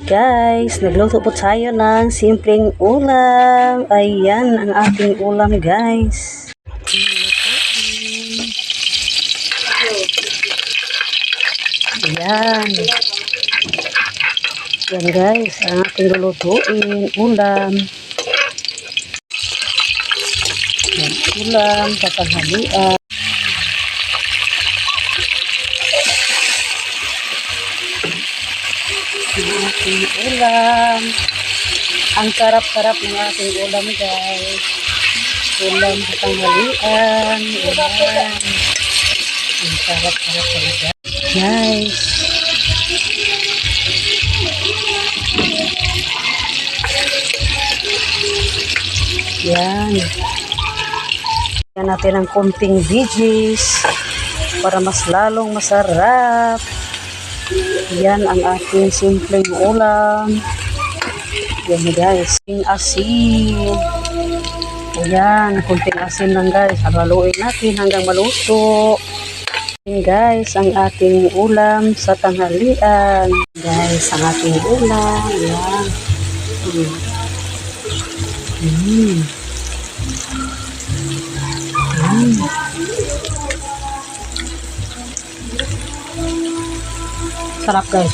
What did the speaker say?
Guys, nagluto po tayo ng simpleng ulam. Ayan ang ating ulam, guys. Ayan. Ayan, guys, ang ating lulutuin ulam. Ayan, ulam sa tanghalian. Ang ating ulam. Ang sarap-sarap ng ating ulam, guys. Ulam sa tanghalian. Ayan. Ang sarap-sarap talaga, guys. Yan. Yan natin ang konting veggies para mas lalong masarap. Yan ang ating simpleng ulam. Yan, guys. Asin. Ayan, konting asin lang, guys. Haluin natin hanggang maluto. Yan, guys, ang ating ulam sa tanghalian. Guys, ang ating ulam. Yan. Sarap, guys.